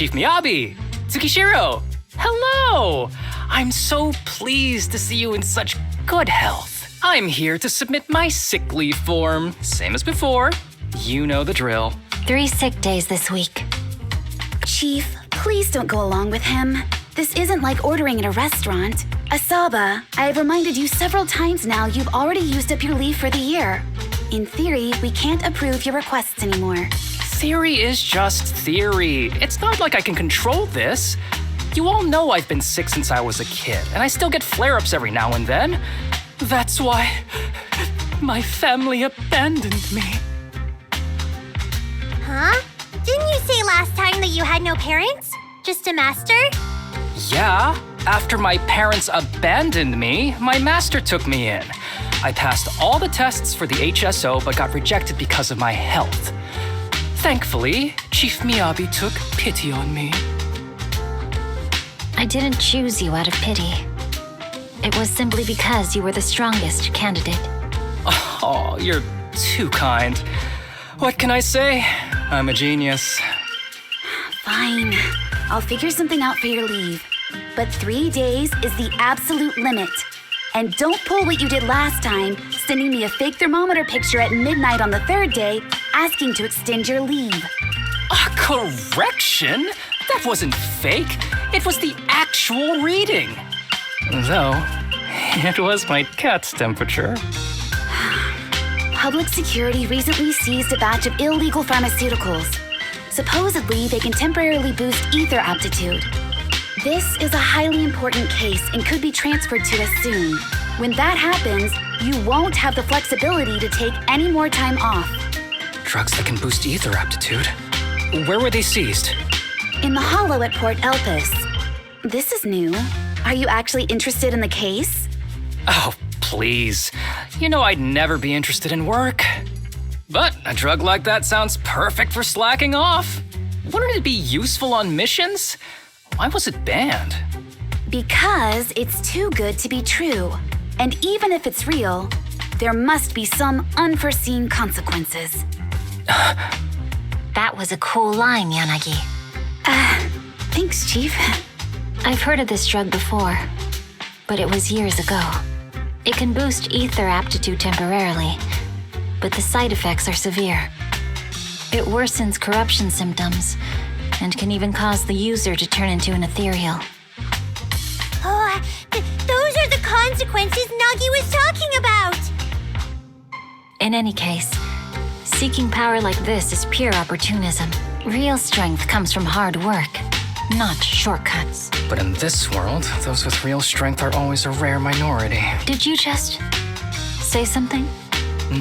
Chief Miyabi! Tsukishiro! Hello! I'm so pleased to see you in such good health. I'm here to submit my sick leave form. Same as before. You know the drill. 3 sick days this week. Chief, please don't go along with him. This isn't like ordering at a restaurant. Asaba, I have reminded you several times now you've already used up your leave for the year. In theory, we can't approve your requests anymore. Theory is just theory. It's not like I can control this. You all know I've been sick since I was a kid, and I still get flare-ups every now and then. That's why my family abandoned me. Huh? Didn't you say last time that you had no parents? Just a master? Yeah, after my parents abandoned me, my master took me in. I passed all the tests for the HSO but got rejected because of my health. Thankfully, Chief Miyabi took pity on me. I didn't choose you out of pity. It was simply because you were the strongest candidate. Oh, you're too kind. What can I say? I'm a genius. Fine. I'll figure something out for your leave. But 3 days is the absolute limit. And don't pull what you did last time, sending me a fake thermometer picture at midnight on the 3rd day, asking to extend your leave. A correction? That wasn't fake. It was the actual reading. Though, it was my cat's temperature. Public security recently seized a batch of illegal pharmaceuticals. Supposedly, they can temporarily boost ether aptitude. This is a highly important case and could be transferred to us soon. When that happens, you won't have the flexibility to take any more time off. Drugs that can boost ether aptitude. Where were they seized? In the hollow at Port Elpis. This is new. Are you actually interested in the case? Oh, please. You know I'd never be interested in work. But a drug like that sounds perfect for slacking off. Wouldn't it be useful on missions? Why was it banned? Because it's too good to be true. And even if it's real, there must be some unforeseen consequences. That was a cool line, Yanagi. Thanks, Chief. I've heard of this drug before, but it was years ago. It can boost ether aptitude temporarily, but the side effects are severe. It worsens corruption symptoms and can even cause the user to turn into an ethereal. Oh, those are the consequences Nagi was talking about! In any case, seeking power like this is pure opportunism. Real strength comes from hard work, not shortcuts. But in this world, those with real strength are always a rare minority. Did you just say something?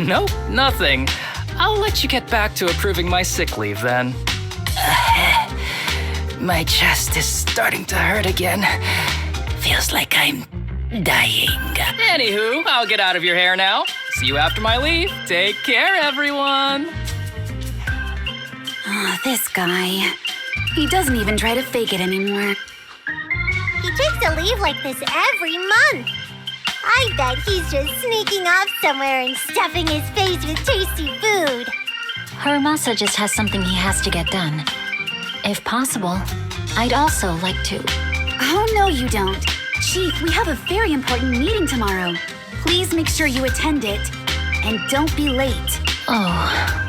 Nope, nothing. I'll let you get back to approving my sick leave then. My chest is starting to hurt again. Feels like I'm dying. Anywho, I'll get out of your hair now. See you after my leave. Take care, everyone. Oh, this guy. He doesn't even try to fake it anymore. He takes a leave like this every month. I bet he's just sneaking off somewhere and stuffing his face with tasty food. Haramasa just has something he has to get done. If possible, I'd also like to. Oh, no, you don't. Chief, we have a very important meeting tomorrow. Please make sure you attend it. And don't be late. Oh.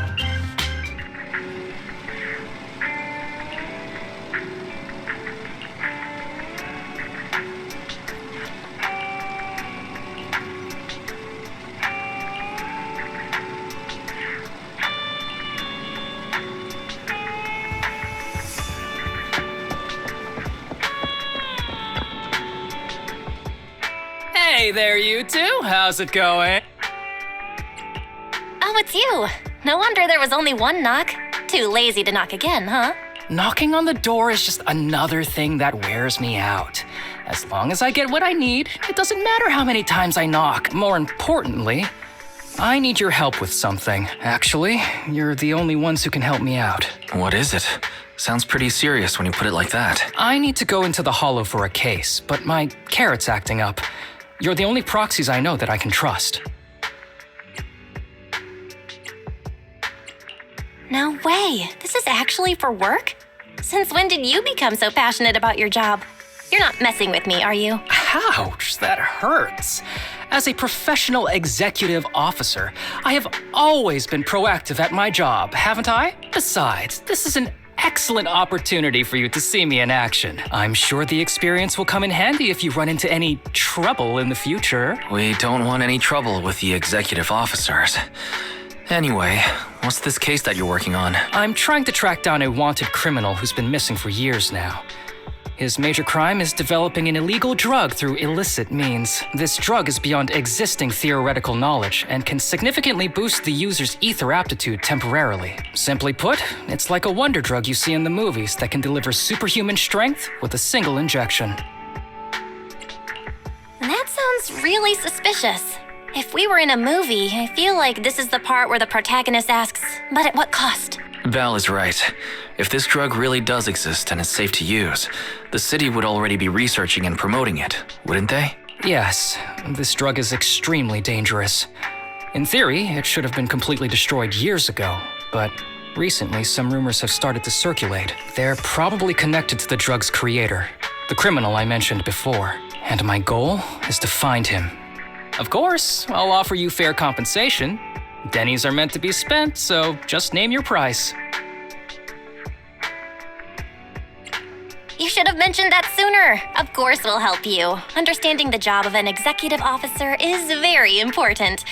Hey there, you two. How's it going? Oh, it's you. No wonder there was only one knock. Too lazy to knock again, huh? Knocking on the door is just another thing that wears me out. As long as I get what I need, it doesn't matter how many times I knock. More importantly, I need your help with something. Actually, you're the only ones who can help me out. What is it? Sounds pretty serious when you put it like that. I need to go into the hollow for a case, but my carrot's acting up. You're the only proxies I know that I can trust. No way. This is actually for work? Since when did you become so passionate about your job? You're not messing with me, are you? Ouch, that hurts. As a professional executive officer, I have always been proactive at my job, haven't I? Besides, this is an excellent opportunity for you to see me in action. I'm sure the experience will come in handy if you run into any trouble in the future. We don't want any trouble with the executive officers. Anyway, what's this case that you're working on? I'm trying to track down a wanted criminal who's been missing for years now. His major crime is developing an illegal drug through illicit means. This drug is beyond existing theoretical knowledge and can significantly boost the user's ether aptitude temporarily. Simply put, it's like a wonder drug you see in the movies that can deliver superhuman strength with a single injection. That sounds really suspicious. If we were in a movie, I feel like this is the part where the protagonist asks, but at what cost? Val is right. If this drug really does exist and is safe to use, the city would already be researching and promoting it, wouldn't they? Yes, this drug is extremely dangerous. In theory, it should have been completely destroyed years ago, but recently some rumors have started to circulate. They're probably connected to the drug's creator, the criminal I mentioned before, and my goal is to find him. Of course, I'll offer you fair compensation. Denny's are meant to be spent, so just name your price. You should have mentioned that sooner. Of course we'll help you. Understanding the job of an executive officer is very important.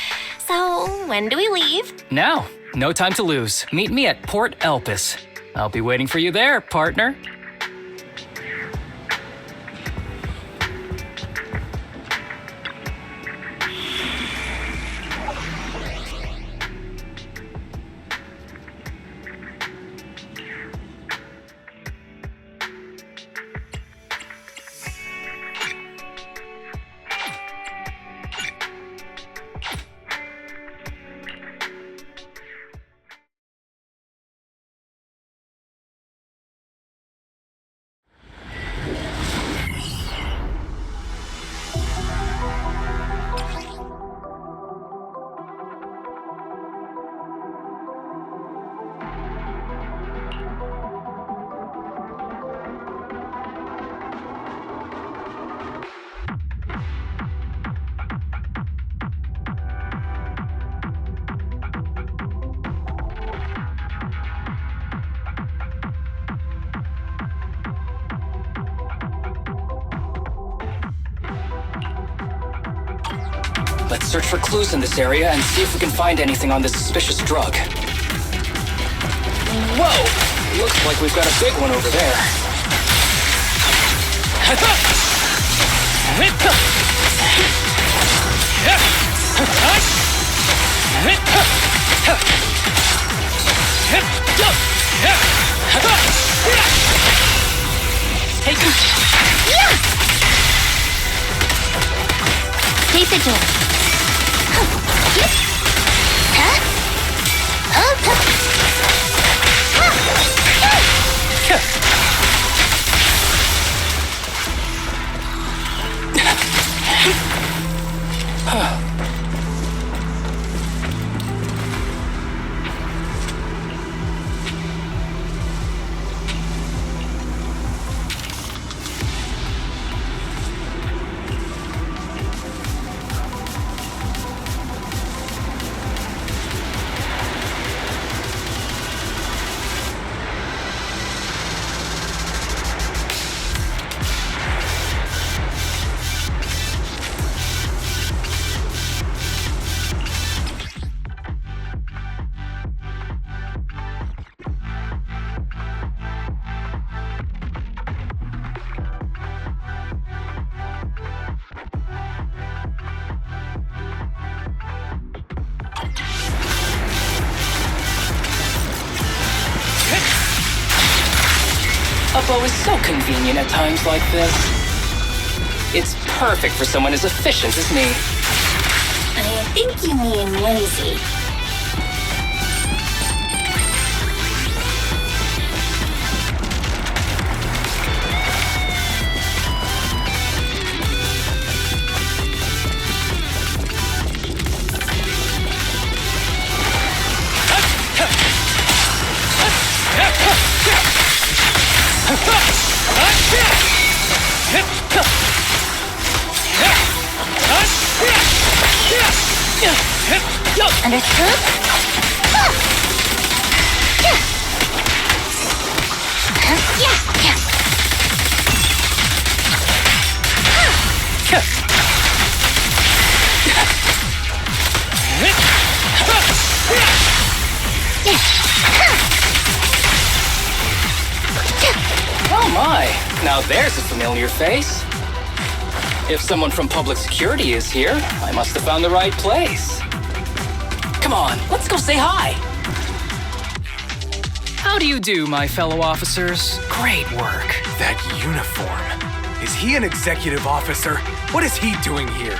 So, when do we leave? Now, no time to lose. Meet me at Port Elpis. I'll be waiting for you there, partner. Let's search for clues in this area and see if we can find anything on this suspicious drug. Whoa! Looks like we've got a big one over there. Take him! Take the door. Uppo is so convenient at times like this. It's perfect for someone as efficient as me. I think you mean lazy. Understood? Oh my, now there's a familiar face. If someone from public security is here, I must have found the right place. Come on, let's go say hi. How do you do, my fellow officers? Great work. That uniform. Is he an executive officer? What is he doing here?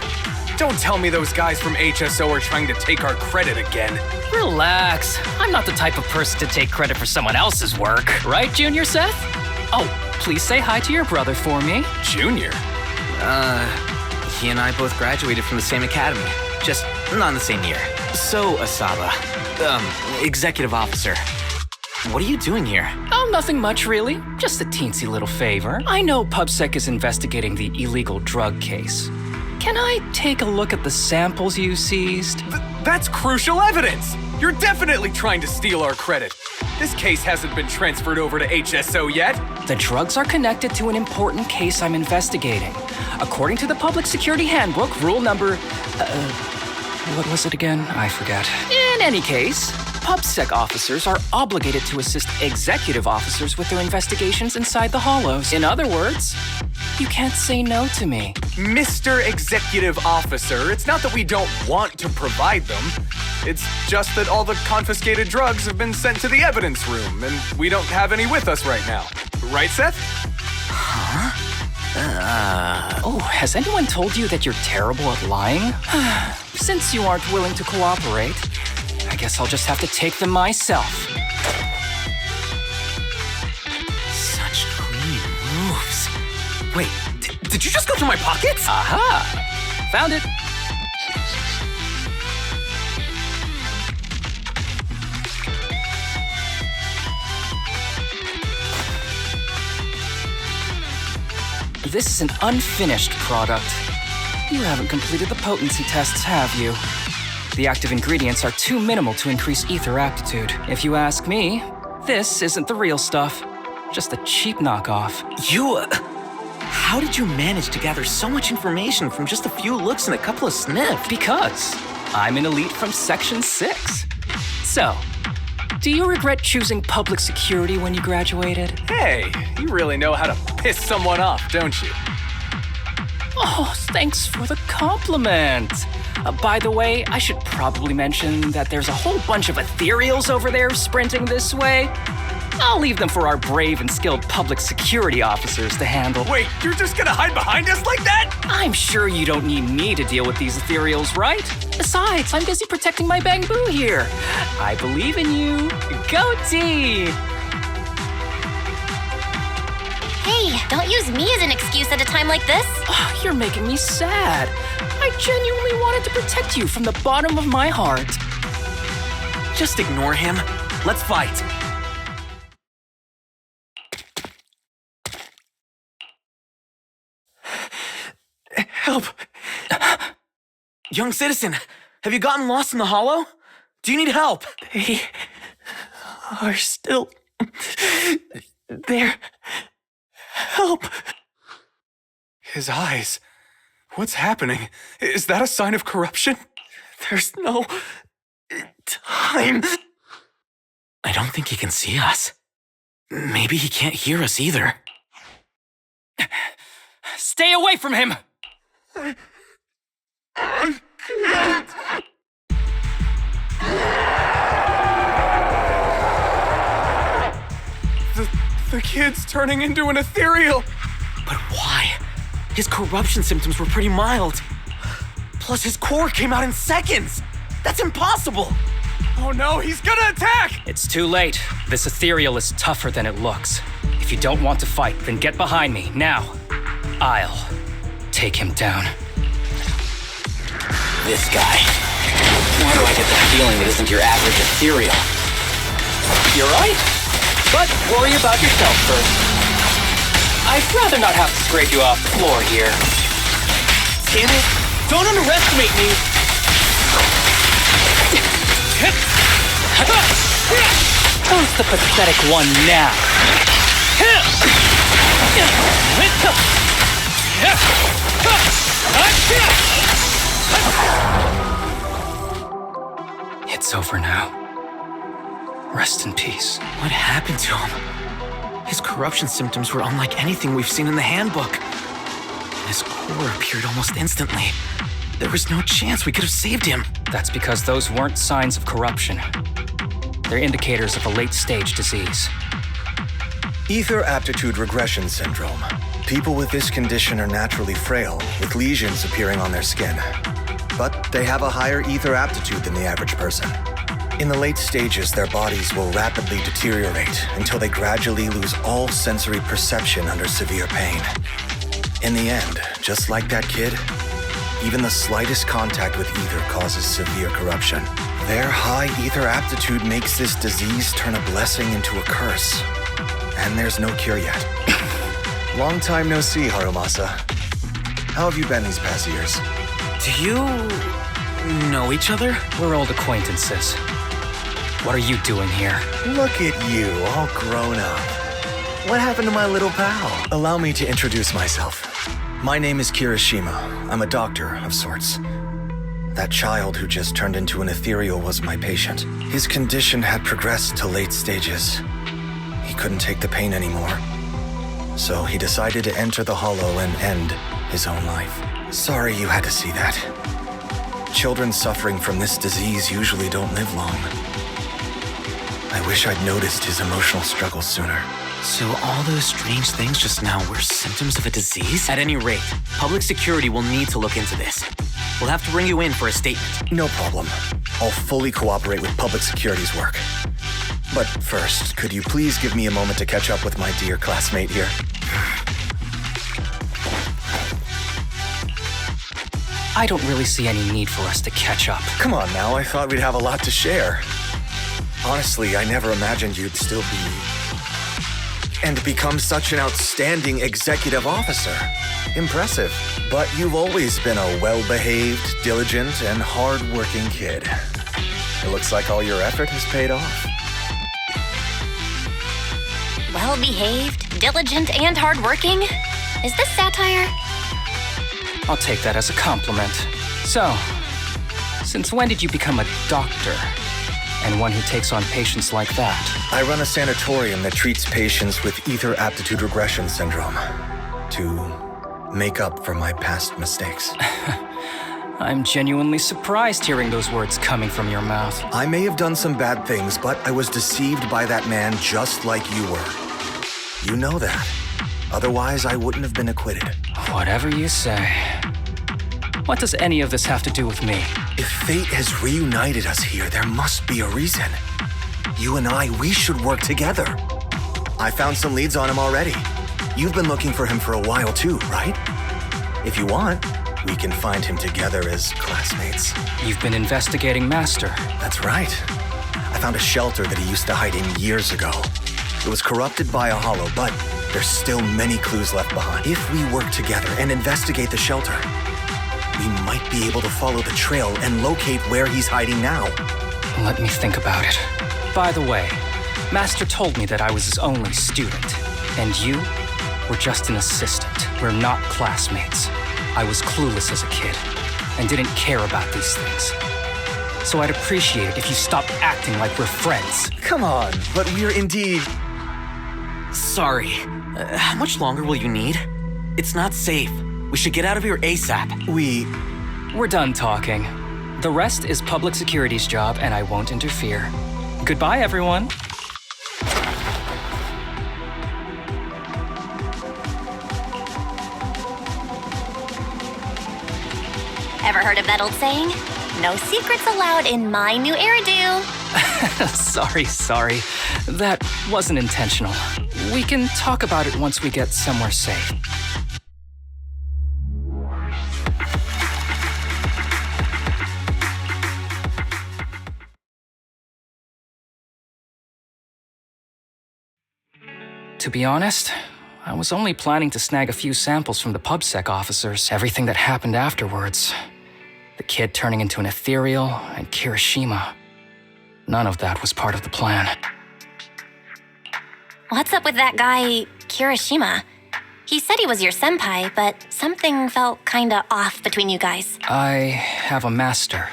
Don't tell me those guys from HSO are trying to take our credit again. Relax. I'm not the type of person to take credit for someone else's work. Right, Junior Seth? Oh, please say hi to your brother for me. Junior? He and I both graduated from the same academy. Just not in the same year. So, Asaba, executive officer, what are you doing here? Oh, nothing much, really. Just a teensy little favor. I know PubSec is investigating the illegal drug case. Can I take a look at the samples you seized? That's crucial evidence! You're definitely trying to steal our credit. This case hasn't been transferred over to HSO yet. The drugs are connected to an important case I'm investigating. According to the Public Security Handbook, rule number... what was it again? I forget. In any case, PubSec officers are obligated to assist executive officers with their investigations inside the hollows. In other words, you can't say no to me. Mr. Executive Officer, it's not that we don't want to provide them. It's just that all the confiscated drugs have been sent to the evidence room, and we don't have any with us right now. Right, Seth? Oh, has anyone told you that you're terrible at lying? Since you aren't willing to cooperate, I guess I'll just have to take them myself. Such clean moves. Wait, did you just go through my pockets? Aha! Found it. This is an unfinished product. You haven't completed the potency tests, have you? The active ingredients are too minimal to increase ether aptitude. If you ask me, this isn't the real stuff. Just a cheap knockoff. How did you manage to gather so much information from just a few looks and a couple of sniffs? Because I'm an elite from Section 6. So, do you regret choosing public security when you graduated? Hey, you really know how to piss someone off, don't you? Oh, thanks for the compliment. By the way, I should probably mention that there's a whole bunch of ethereals over there sprinting this way. I'll leave them for our brave and skilled public security officers to handle. Wait, you're just gonna hide behind us like that? I'm sure you don't need me to deal with these ethereals, right? Besides, I'm busy protecting my bamboo here. I believe in you. Go team! Hey, don't use me as an excuse at a time like this. Oh, you're making me sad. I genuinely wanted to protect you from the bottom of my heart. Just ignore him. Let's fight. Help! Young citizen, have you gotten lost in the hollow? Do you need help? They are still there. Help! His eyes. What's happening? Is that a sign of corruption? There's no time. I don't think he can see us. Maybe he can't hear us either. Stay away from him! The kid's turning into an ethereal. But why? His corruption symptoms were pretty mild. Plus, his core came out in seconds. That's impossible. Oh no, he's gonna attack! It's too late. This ethereal is tougher than it looks. If you don't want to fight, then get behind me, now. I'll take him down. This guy. Why do I get the feeling it isn't your average ethereal? You're right. But worry about yourself first. I'd rather not have to scrape you off the floor here. Damn it! Don't underestimate me! Who's the pathetic one now? It's over now. Rest in peace. What happened to him? His corruption symptoms were unlike anything we've seen in the handbook. And his core appeared almost instantly. There was no chance we could have saved him. That's because those weren't signs of corruption. They're indicators of a late-stage disease. Ether aptitude regression syndrome. People with this condition are naturally frail, with lesions appearing on their skin. But they have a higher ether aptitude than the average person. In the late stages, their bodies will rapidly deteriorate until they gradually lose all sensory perception under severe pain. In the end, just like that kid, even the slightest contact with ether causes severe corruption. Their high ether aptitude makes this disease turn a blessing into a curse. And there's no cure yet. Long time no see, Harumasa. How have you been these past years? Do you know each other? We're old acquaintances. What are you doing here? Look at you, all grown up. What happened to my little pal? Allow me to introduce myself. My name is Kirishima. I'm a doctor of sorts. That child who just turned into an ethereal was my patient. His condition had progressed to late stages. He couldn't take the pain anymore. So he decided to enter the Hollow and end his own life. Sorry you had to see that. Children suffering from this disease usually don't live long. I wish I'd noticed his emotional struggles sooner. So all those strange things just now were symptoms of a disease? At any rate, public security will need to look into this. We'll have to bring you in for a statement. No problem. I'll fully cooperate with public security's work. But first, could you please give me a moment to catch up with my dear classmate here? I don't really see any need for us to catch up. Come on now, I thought we'd have a lot to share. Honestly, I never imagined you'd still be... and become such an outstanding executive officer. Impressive. But you've always been a well-behaved, diligent, and hard-working kid. It looks like all your effort has paid off. Well-behaved, diligent, and hardworking? Is this satire? I'll take that as a compliment. So, since when did you become a doctor? And one who takes on patients like that? I run a sanatorium that treats patients with ether aptitude regression syndrome. To make up for my past mistakes. I'm genuinely surprised hearing those words coming from your mouth. I may have done some bad things, but I was deceived by that man just like you were. You know that. Otherwise, I wouldn't have been acquitted. Whatever you say. What does any of this have to do with me? If fate has reunited us here, there must be a reason. You and I, we should work together. I found some leads on him already. You've been looking for him for a while too, right? If you want, we can find him together as classmates. You've been investigating Master. That's right. I found a shelter that he used to hide in years ago. It was corrupted by a hollow, but there's still many clues left behind. If we work together and investigate the shelter, we might be able to follow the trail and locate where he's hiding now. Let me think about it. By the way, Master told me that I was his only student, and you were just an assistant. We're not classmates. I was clueless as a kid and didn't care about these things. So I'd appreciate it if you stopped acting like we're friends. Come on, but we're indeed... Sorry. How much longer will you need? It's not safe. We should get out of here ASAP. We're done talking. The rest is public security's job, and I won't interfere. Goodbye, everyone. Ever heard of that old saying? No secrets allowed in my new hairdo. Sorry. That wasn't intentional. We can talk about it once we get somewhere safe. To be honest, I was only planning to snag a few samples from the PubSec officers. Everything that happened afterwards. The kid turning into an ethereal, and Kirishima. None of that was part of the plan. What's up with that guy, Kirishima? He said he was your senpai, but something felt kinda off between you guys. I have a master,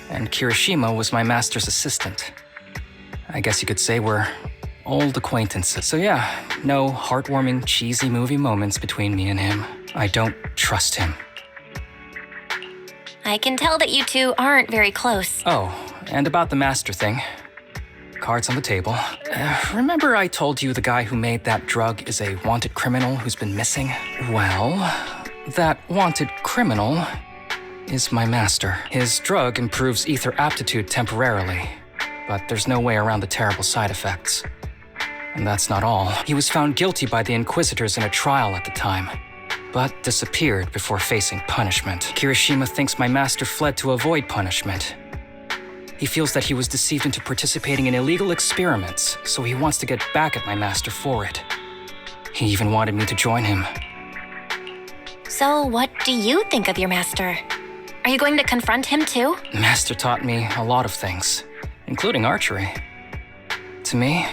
and Kirishima was my master's assistant. I guess you could say we're old acquaintances. So yeah, no heartwarming, cheesy movie moments between me and him. I don't trust him. I can tell that you two aren't very close. Oh, and about the master thing. Cards on the table. Remember I told you the guy who made that drug is a wanted criminal who's been missing? Well, that wanted criminal is my master. His drug improves ether aptitude temporarily, but there's no way around the terrible side effects. And that's not all. He was found guilty by the Inquisitors in a trial at the time, but disappeared before facing punishment. Kirishima thinks my master fled to avoid punishment. He feels that he was deceived into participating in illegal experiments, so he wants to get back at my master for it. He even wanted me to join him. So what do you think of your master? Are you going to confront him too? Master taught me a lot of things, including archery. To me,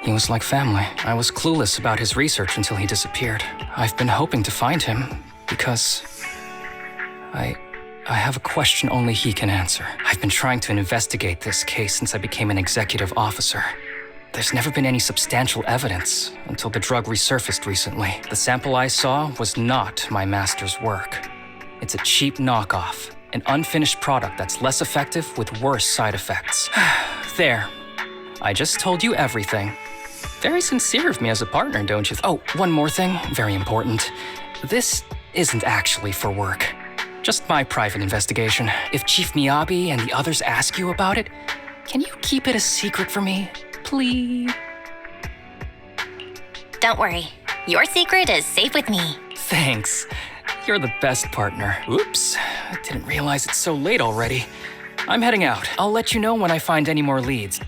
he was like family. I was clueless about his research until he disappeared. I've been hoping to find him because I have a question only he can answer. I've been trying to investigate this case since I became an executive officer. There's never been any substantial evidence until the drug resurfaced recently. The sample I saw was not my master's work. It's a cheap knockoff, an unfinished product that's less effective with worse side effects. There. I just told you everything. Very sincere of me as a partner, don't you? Oh, one more thing, very important. This isn't actually for work. Just my private investigation. If Chief Miyabi and the others ask you about it, can you keep it a secret for me, please? Don't worry. Your secret is safe with me. Thanks. You're the best partner. Oops, I didn't realize it's so late already. I'm heading out. I'll let you know when I find any more leads.